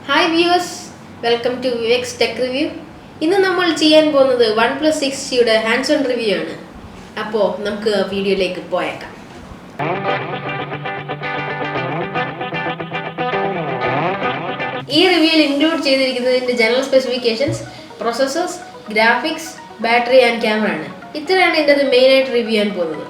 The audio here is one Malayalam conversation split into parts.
Hi viewers, welcome to Vivek.s Tech Review. ഇന്ന് നമ്മൾ ചെയ്യാൻ പോകുന്നത് OnePlus 6യുടെ ഹാൻഡ്സ് ഓൺ റിവ്യൂ ആണ്. അപ്പോൾ നമുക്ക് വീഡിയോയിലേക്ക് പോയേക്കാം. ഈ റിവ്യൂവിൽ ഇൻക്ലൂഡ് ചെയ്തിരിക്കുന്നതിന്റെ general specifications, processors, graphics, battery and camera ആണ്. ഇത്രയാണ് ഇതിന്റെ മെയിൻ ആയിട്ട് റിവ്യൂ ചെയ്യാൻ പോകുന്നത്.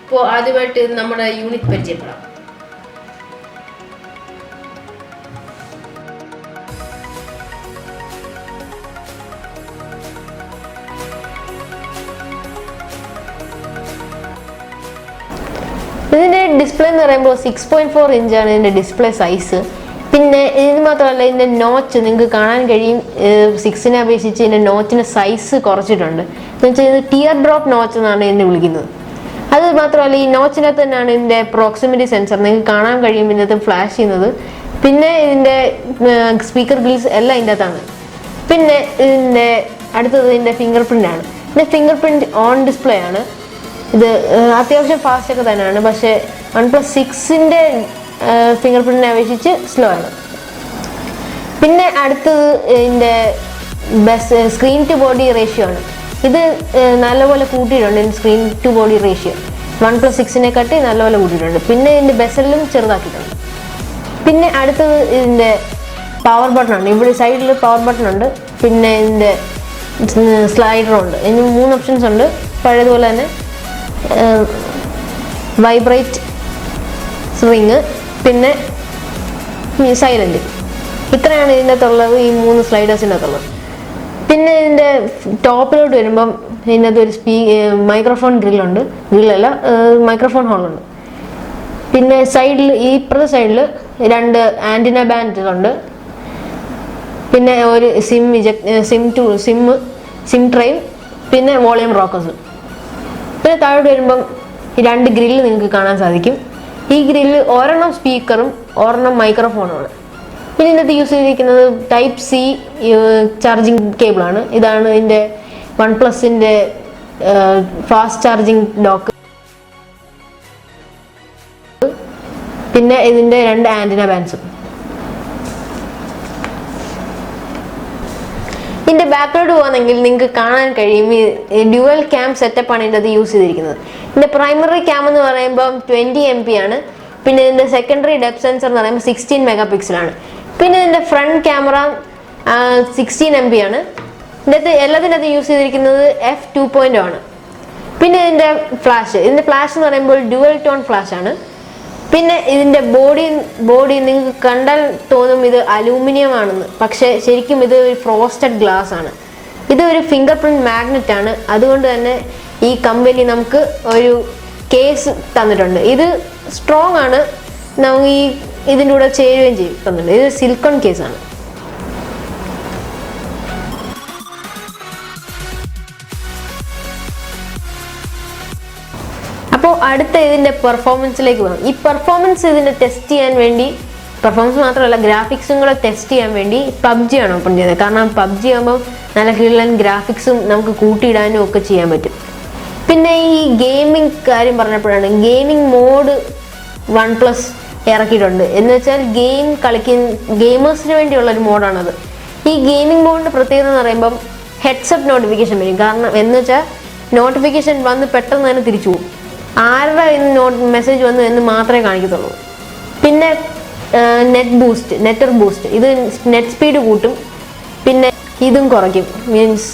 അപ്പോൾ ആദ്യമായിട്ട് നമ്മുടെ യൂണിറ്റ് പരിചയപ്പെടാം. ഇതിൻ്റെ ഡിസ്പ്ലേ എന്ന് പറയുമ്പോൾ 6.4 ഇഞ്ചാണ് ഇതിൻ്റെ ഡിസ്പ്ലേ സൈസ്. പിന്നെ ഇത് മാത്രമല്ല, ഇതിൻ്റെ നോച്ച് നിങ്ങൾക്ക് കാണാൻ കഴിയും. 6നെ അപേക്ഷിച്ച് ഇതിൻ്റെ നോച്ചിൻ്റെ സൈസ് കുറച്ചിട്ടുണ്ട്. എന്ന് വെച്ചാൽ ഇത് ടിയർ ഡ്രോപ്പ് നോച്ച് എന്നാണ് ഇതിനെ വിളിക്കുന്നത്. അത് മാത്രമല്ല, ഈ നോച്ചിനകത്ത് തന്നെയാണ് ഇതിൻ്റെ പ്രോക്സിമിറ്റി സെൻസർ നിങ്ങൾക്ക് കാണാൻ കഴിയും ഇതിനകത്ത് ഫ്ലാഷ് ചെയ്യുന്നത്. പിന്നെ ഇതിൻ്റെ സ്പീക്കർ ഗ്രിൽസ് എല്ലാം ഇതിൻ്റെ അകത്താണ്. പിന്നെ ഇതിൻ്റെ അടുത്തത് ഇതിൻ്റെ ഫിംഗർ പ്രിൻ്റ് ആണ്. ഇതിൻ്റെ ഫിംഗർ പ്രിൻ്റ് ഓൺ ഡിസ്പ്ലേ ആണ്. ഇത് അത്യാവശ്യം ഫാസ്റ്റ് ഒക്കെ തന്നെയാണ്. പക്ഷേ OnePlus 6ൻ്റെ ഫിംഗർ പ്രിന്റിനെ അപേക്ഷിച്ച് സ്ലോ ആണ്. പിന്നെ അടുത്തത് ഇതിൻ്റെ സ്ക്രീൻ ടു ബോഡി റേഷ്യോ ആണ്. ഇത് നല്ലപോലെ കൂട്ടിയിട്ടുണ്ട്. Screen to body ratio OnePlus 6നെക്കാട്ടി നല്ലപോലെ കൂട്ടിയിട്ടുണ്ട്. പിന്നെ ഇതിൻ്റെ ബെസലും ചെറുതാക്കിയിട്ടുണ്ട്. പിന്നെ അടുത്തത് ഇതിൻ്റെ പവർ ബട്ടൺ ആണ്. ഇവിടെ സൈഡിൽ പവർ ബട്ടൺ ഉണ്ട്. പിന്നെ ഇതിൻ്റെ സ്ലൈഡറുണ്ട്. ഇതിന് 3 ഓപ്ഷൻസ് ഉണ്ട്. പഴയതുപോലെ തന്നെ വൈബ്രേറ്റ്, സ്വിങ്, പിന്നെ സൈലന്റ്. ഇത്രയാണ് ഇതിൻ്റെ അകത്തുള്ളത്, ഈ 3 സ്ലൈഡേഴ്സിൻ്റെ അകത്തുള്ളത്. പിന്നെ ഇതിൻ്റെ ടോപ്പിലോട്ട് വരുമ്പം ഇതിനകത്ത് ഒരു മൈക്രോഫോൺ ഗ്രില്ലല്ല, മൈക്രോഫോൺ ഹോളുണ്ട്. പിന്നെ സൈഡിൽ, ഈ ഇപ്പുറത്തെ സൈഡിൽ 2 ആൻറ്റിന ബാൻഡ് ഉണ്ട്. പിന്നെ ഒരു സിം ട്രൈയും, പിന്നെ വോളിയം റോക്കേഴ്സും. പിന്നെ താഴോട്ട് വരുമ്പം ഈ 2 ഗ്രില്ല് നിങ്ങൾക്ക് കാണാൻ സാധിക്കും. ഈ ഗ്രില്ല് ഒരെണ്ണം സ്പീക്കറും ഒരെണ്ണം മൈക്രോഫോണുമാണ്. പിന്നെ ഇതിനകത്ത് യൂസ് ചെയ്തിരിക്കുന്നത് Type-C ചാർജിങ് കേബിളാണ്. ഇതാണ് ഇതിൻ്റെ OnePlusൻ്റെ ഫാസ്റ്റ് ചാർജിങ് ഡോക്ക്. പിന്നെ ഇതിൻ്റെ 2 ആൻറ്റിന ബാൻഡ്സും. ഇതിൻ്റെ ബാക്കിലോട്ട് പോകുന്നെങ്കിൽ നിങ്ങൾക്ക് കാണാൻ കഴിയും ഈ ഡ്യുവൽ ക്യാം സെറ്റപ്പാണ് ഇതിൻ്റെ അത് യൂസ് ചെയ്തിരിക്കുന്നത്. ഇതിൻ്റെ പ്രൈമറി ക്യാം എന്ന് പറയുമ്പോൾ 20 MP ആണ്. പിന്നെ ഇതിൻ്റെ സെക്കൻഡറി ഡെപ്ത് സെൻസർ എന്ന് പറയുമ്പോൾ 16 മെഗാപിക്സലാണ്. പിന്നെ ഇതിൻ്റെ ഫ്രണ്ട് ക്യാമറ 16 MP ആണ്. എല്ലാത്തിൻ്റെ അത് യൂസ് ചെയ്തിരിക്കുന്നത് f2.0 ആണ്. പിന്നെ ഇതിൻ്റെ ഫ്ലാഷ് എന്ന് പറയുമ്പോൾ ഡ്യുവൽ ടോൺ ഫ്ലാഷ് ആണ്. പിന്നെ ഇതിൻ്റെ ബോഡി നിങ്ങൾക്ക് കണ്ടാൽ തോന്നും ഇത് അലൂമിനിയം ആണെന്ന്. പക്ഷേ ശരിക്കും ഇത് ഒരു ഫ്രോസ്റ്റഡ് ഗ്ലാസ് ആണ്. ഇത് ഒരു ഫിംഗർ പ്രിന്റ് മാഗ്നറ്റ് ആണ്. അതുകൊണ്ട് തന്നെ ഈ കമ്പനി നമുക്ക് ഒരു കേസ് തന്നിട്ടുണ്ട്. ഇത് സ്ട്രോങ് ആണ്. നമുക്ക് ഇതിൻ്റെ കൂടെ ചേരുകയും തന്നിട്ടുണ്ട്. ഇത് സിലിക്കോൺ കേസാണ്. അപ്പോൾ അടുത്ത ഇതിൻ്റെ പെർഫോമൻസിലേക്ക് പോകാം. ഈ പെർഫോമൻസ് ഇതിൻ്റെ ടെസ്റ്റ് ചെയ്യാൻ വേണ്ടി, പെർഫോമൻസ് മാത്രമല്ല ഗ്രാഫിക്സും കൂടെ ടെസ്റ്റ് ചെയ്യാൻ വേണ്ടി PUBG ആണ് ഓപ്പൺ ചെയ്തത്. കാരണം PUBG ആകുമ്പോൾ നല്ല കിടിലൻ ഗ്രാഫിക്സും നമുക്ക് കൂട്ടിയിടാനും ഒക്കെ ചെയ്യാൻ പറ്റും. പിന്നെ ഈ ഗെയിമിംഗ് കാര്യം പറഞ്ഞപ്പോഴാണ്, ഗെയിമിംഗ് മോഡ് OnePlus ഇറക്കിയിട്ടുണ്ട്. എന്ന് വെച്ചാൽ ഗെയിമേഴ്സിന് വേണ്ടിയുള്ളൊരു മോഡാണത്. ഈ ഗെയിമിംഗ് മോഡിൻ്റെ പ്രത്യേകത എന്ന് പറയുമ്പം ഹെഡ്സപ്പ് നോട്ടിഫിക്കേഷൻ വരും. കാരണം എന്ന് വെച്ചാൽ നോട്ടിഫിക്കേഷൻ വന്ന് പെട്ടെന്ന് തന്നെ തിരിച്ചു പോകും. ആരുടെ മെസ്സേജ് വന്നു എന്ന് മാത്രമേ കാണിക്കത്തുള്ളൂ. പിന്നെ നെറ്റർ ബൂസ്റ്റ് ഇത് നെറ്റ് സ്പീഡ് കൂട്ടും. പിന്നെ ഇതും കുറയ്ക്കും. മീൻസ്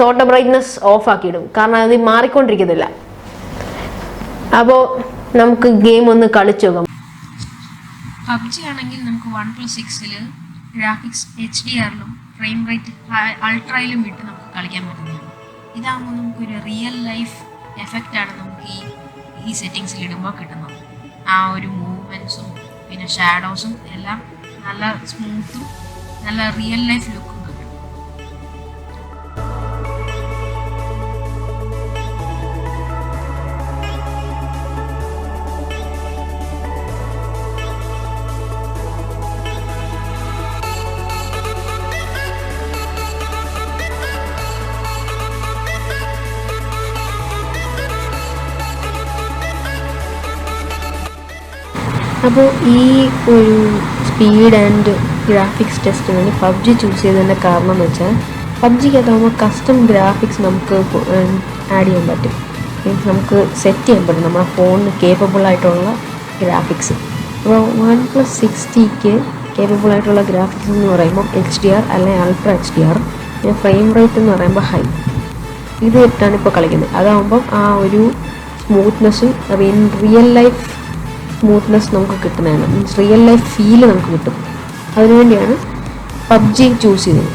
ഓട്ടോ ബ്രൈറ്റ്നസ് ഓഫ് ആക്കിയിടും. കാരണം അത് മാറിക്കൊണ്ടിരിക്കത്തില്ല. അപ്പോൾ നമുക്ക് ഗെയിം ഒന്ന് കളിച്ചു നോക്കാം. PUBG ആണെങ്കിൽ നമുക്ക് OnePlus 6ൽ ഗ്രാഫിക്സ് HDR-ലും ഫ്രെയിം റേറ്റ് അൾട്രയിലും ഇട്ട് നമുക്ക് കളിക്കാൻ പറ്റുന്നതാണ്. ഇതാകുമ്പോൾ നമുക്കൊരു റിയൽ ലൈഫ് എഫക്റ്റാണ് നമുക്ക് ഈ സെറ്റിങ്സിൽ ഇടുമ്പോൾ കിട്ടുന്നത്. ആ ഒരു മൂവ്മെൻറ്റ്സും പിന്നെ ഷാഡോസും എല്ലാം നല്ല സ്മൂത്തും നല്ല റിയൽ ലൈഫ് ലുക്കും കിട്ടും. അപ്പോൾ ഈ ഒരു സ്പീഡ് ആൻഡ് ഗ്രാഫിക്സ് ടെസ്റ്റിന് വേണ്ടി പബ്ജി ചൂസ് ചെയ്തതിൻ്റെ കാരണം എന്ന് വെച്ചാൽ പബ്ജിക്കകത്താകുമ്പോൾ കസ്റ്റം ഗ്രാഫിക്സ് നമുക്ക് ആഡ് ചെയ്യാൻ പറ്റും. മീൻസ് നമുക്ക് സെറ്റ് ചെയ്യാൻ പറ്റും നമ്മുടെ ഫോണിന് കേപ്പബിൾ ആയിട്ടുള്ള ഗ്രാഫിക്സ്. അപ്പോൾ OnePlus 60ക്ക് കേപ്പബിൾ ആയിട്ടുള്ള ഗ്രാഫിക്സ് എന്ന് പറയുമ്പോൾ HDR അല്ലെങ്കിൽ അൾട്രാ HDR, പിന്നെ ഫ്രെയിം റേറ്റ് എന്ന് പറയുമ്പോൾ ഹൈ. ഇത് ഇട്ടാണ് ഇപ്പോൾ കളിക്കുന്നത്. അതാകുമ്പം ആ ഒരു സ്മൂത്ത്നെസ്സും റിയൽ ലൈഫ് സ്മൂത്ത്നെസ് നമുക്ക് കിട്ടുന്നതാണ്. മീൻസ് റിയൽ ലൈഫ് ഫീല് നമുക്ക് കിട്ടും. അതിനുവേണ്ടിയാണ് പബ്ജി ചൂസ് ചെയ്തത്.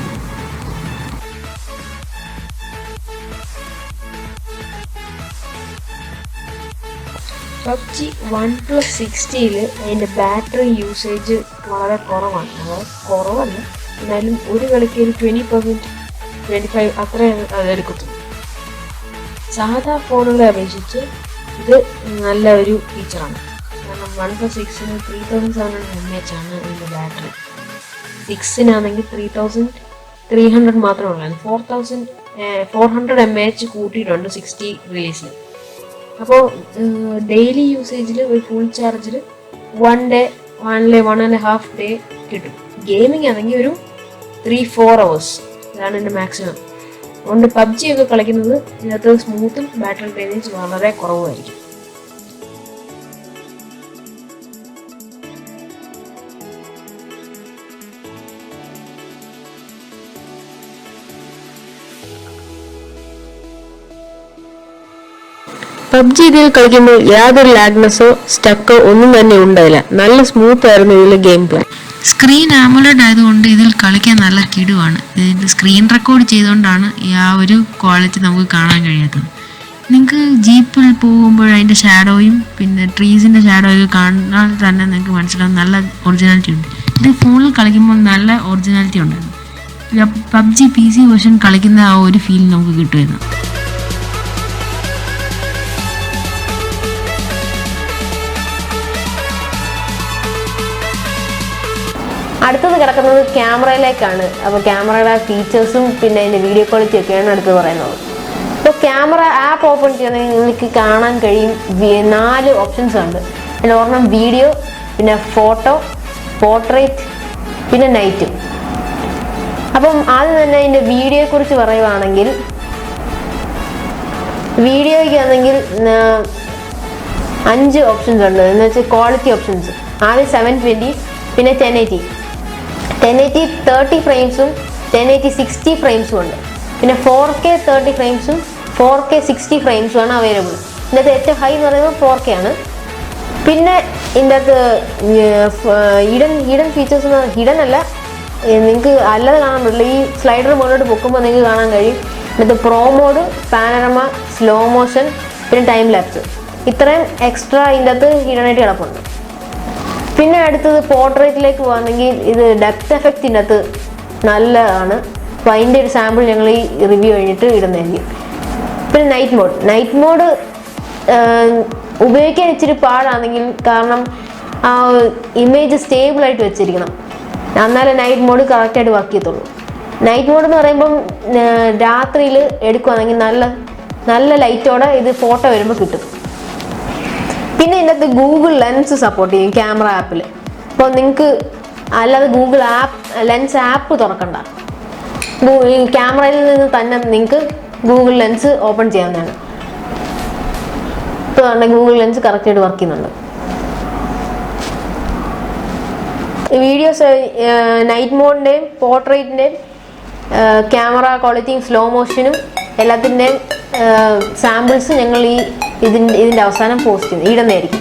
പബ്ജി OnePlus 60യിൽ അതിൻ്റെ ബാറ്ററി യൂസേജ് വളരെ കുറവാണ്. അതായത് കുറവല്ല, എന്നാലും ഒരു കളിക്ക് ഒരു 20%, 25 അത്രയാണ് അതെടുക്കത്തുള്ളൂ. സാധാ ഫോണുകളെ അപേക്ഷിച്ച് ഇത് നല്ല ഒരു ഫീച്ചറാണ്. കാരണം OnePlus 6ന് 3700 mAh ആണ് ഇതിൻ്റെ ബാറ്ററി. 6നാണെങ്കിൽ 3300 മാത്രമേ ഉള്ളൂ. 400 mAh കൂട്ടിയിട്ടുണ്ട് 60 റിലീസിൽ. അപ്പോൾ ഡെയിലി യൂസേജിൽ ഒരു ഫുൾ ചാർജിൽ 1 day 1.5 day കിട്ടും. ഗെയിമിംഗ് ആണെങ്കിൽ ഒരു 3-4 hours, ഇതാണ് എൻ്റെ മാക്സിമം. അതുകൊണ്ട് പബ്ജി ഒക്കെ കളിക്കുന്നത് ഇതിനകത്ത് സ്മൂത്തും ബാറ്ററി ഡ്രെയിനേജ് വളരെ കുറവായിരിക്കും. പബ്ജി ഇതിൽ കളിക്കുമ്പോൾ യാതൊരു ലാഗ്നെസ്സോ സ്റ്റക്കോ ഒന്നും തന്നെ ഉണ്ടായില്ല. നല്ല സ്മൂത്ത് ആയിരുന്നു ഇതിലെ ഗെയിം പ്ലേ. സ്ക്രീൻ ആമോലെഡ് ആയതുകൊണ്ട് ഇതിൽ കളിക്കാൻ നല്ല കിടുവാണ്. ഇതിൽ സ്ക്രീൻ റെക്കോർഡ് ചെയ്തുകൊണ്ടാണ് ആ ഒരു ക്വാളിറ്റി നമുക്ക് കാണാൻ കഴിയാത്തത്. നിങ്ങൾക്ക് ജീപ്പിൽ പോകുമ്പോൾ അതിൻ്റെ ഷാഡോയും പിന്നെ ട്രീസിൻ്റെ ഷാഡോയും കാണാൻ തന്നെ നിങ്ങൾക്ക് മനസ്സിലാവും നല്ല ഒറിജിനാലിറ്റി ഉണ്ട്. ഇത് ഫോണിൽ കളിക്കുമ്പോൾ നല്ല ഒറിജിനാലിറ്റി ഉണ്ടായിരുന്നു. പബ്ജി PC വേർഷൻ കളിക്കുന്ന ആ ഒരു ഫീൽ നമുക്ക് കിട്ടുമായിരുന്നു. അടുത്തത് കിടക്കുന്നത് ക്യാമറയിലേക്കാണ്. അപ്പോൾ ക്യാമറയുടെ ഫീച്ചേഴ്സും പിന്നെ അതിൻ്റെ വീഡിയോ ക്വാളിറ്റി ഒക്കെയാണ് അടുത്ത് പറയുന്നത്. ഇപ്പോൾ ക്യാമറ ആപ്പ് ഓപ്പൺ ചെയ്യുന്നതിൽ നിങ്ങൾക്ക് കാണാൻ കഴിയും 4 ഓപ്ഷൻസ് ഉണ്ട്. അതിൽ ഒരെണ്ണം വീഡിയോ, പിന്നെ ഫോട്ടോ, പോർട്രേറ്റ്, പിന്നെ നൈറ്റും. അപ്പം ആദ്യം തന്നെ അതിൻ്റെ വീഡിയോയെക്കുറിച്ച് പറയുവാണെങ്കിൽ, വീഡിയോയ്ക്കാണെങ്കിൽ 5 ഓപ്ഷൻസ് ഉണ്ട്. എന്ന് വെച്ചാൽ ക്വാളിറ്റി ഓപ്ഷൻസ്. ആദ്യം 720, പിന്നെ 1080 30 ഫ്രെയിംസും 1080 60 ഫ്രെയിംസും ഉണ്ട്. പിന്നെ 4K 30 ഫ്രെയിംസും 4K 60 ഫ്രെയിംസും ആണ് അവൈലബിൾ. ഇതിനകത്ത് ഏറ്റവും ഹൈ എന്ന് പറയുന്നത് 4K ആണ്. പിന്നെ ഇതിൻ്റെ അകത്ത് ഹിഡൻ ഫീച്ചേഴ്സ്, ഹിഡൻ അല്ല, നിങ്ങൾക്ക് അല്ലാതെ കാണാൻ പറ്റില്ല. ഈ സ്ലൈഡർ മുകളിലോട്ട് പൊക്കുമ്പോൾ നിങ്ങൾക്ക് കാണാൻ കഴിയും. ഇതിനകത്ത് പ്രോ മോഡ്, പാനറമ, സ്ലോ മോഷൻ, പിന്നെ ടൈം ലാപ്സ്, ഇത്രയും എക്സ്ട്രാ ഇതിൻ്റെ അകത്ത് ഹിഡനായിട്ട് കിടപ്പുണ്ട്. പിന്നെ അടുത്തത് പോർട്രേറ്റിലേക്ക് പോകുകയാണെങ്കിൽ ഇത് ഡെപ്ത് എഫക്റ്റിൻ്റെ അകത്ത് നല്ലതാണ്. അപ്പോൾ അതിൻ്റെ ഒരു സാമ്പിൾ ഞങ്ങൾ ഈ റിവ്യൂ കഴിഞ്ഞിട്ട് ഇടുന്നതായിരിക്കും. പിന്നെ നൈറ്റ് മോഡ് ഉപയോഗിക്കാൻ ഇച്ചിരി പാടാണെങ്കിൽ, കാരണം ആ ഇമേജ് സ്റ്റേബിളായിട്ട് വെച്ചിരിക്കണം, എന്നാലേ നൈറ്റ് മോഡ് കറക്റ്റായിട്ട് വർക്ക് ചെയ്യത്തുള്ളൂ. നൈറ്റ് മോഡ് എന്ന് പറയുമ്പം രാത്രിയിൽ എടുക്കുകയാണെങ്കിൽ നല്ല ലൈറ്റോടെ ഇത് ഫോട്ടോ വരുമ്പോൾ കിട്ടും. പിന്നെ ഇതിനകത്ത് ഗൂഗിൾ ലെൻസ് സപ്പോർട്ട് ചെയ്യും ക്യാമറ ആപ്പിൽ. അപ്പോൾ നിങ്ങൾക്ക് അല്ലാതെ ഗൂഗിൾ ലെൻസ് ആപ്പ് തുറക്കണ്ട, ഈ ക്യാമറയിൽ നിന്ന് തന്നെ നിങ്ങൾക്ക് ഗൂഗിൾ ലെൻസ് ഓപ്പൺ ചെയ്യാവുന്നതാണ്. ഇപ്പോൾ ഗൂഗിൾ ലെൻസ് കറക്റ്റായിട്ട് വർക്ക് ചെയ്യുന്നുണ്ട്. വീഡിയോസ് നൈറ്റ് മോഡിൻ്റെയും പോർട്രേറ്റിൻ്റെയും ക്യാമറ ക്വാളിറ്റിയും സ്ലോ മോഷനും എല്ലാത്തിൻ്റെയും സാമ്പിൾസ് ഞങ്ങൾ ഇതിൻ്റെ അവസാനം പോസ്റ്റ് ഇടുന്നതായിരിക്കും.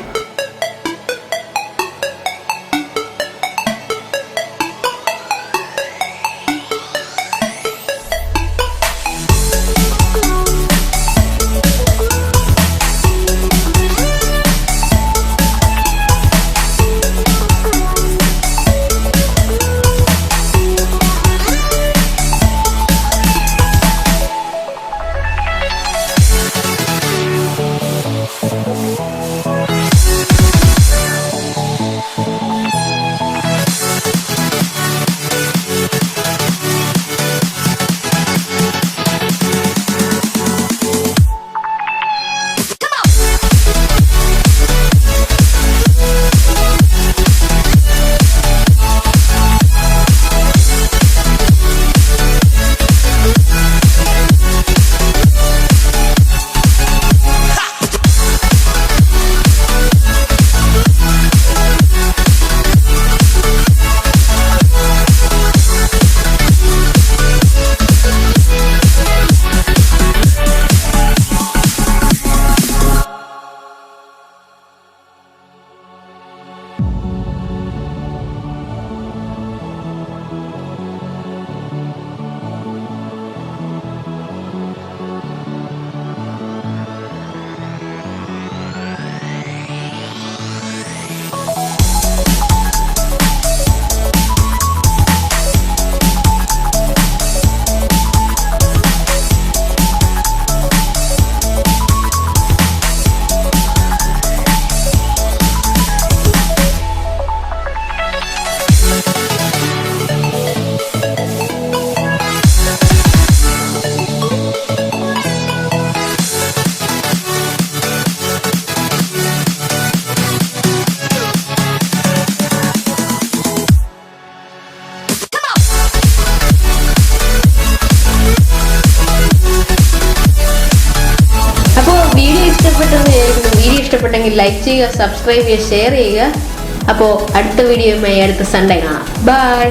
ഇഷ്ടപ്പെട്ടെന്ന് വിചാരിക്കുന്നു. വീഡിയോ ഇഷ്ടപ്പെട്ടെങ്കിൽ ലൈക്ക് ചെയ്യുക, സബ്സ്ക്രൈബ് ചെയ്യുക, ഷെയർ ചെയ്യുക. അപ്പോൾ അടുത്ത വീഡിയോയുമായി അടുത്ത സൺഡേ കാണാം. ബൈ.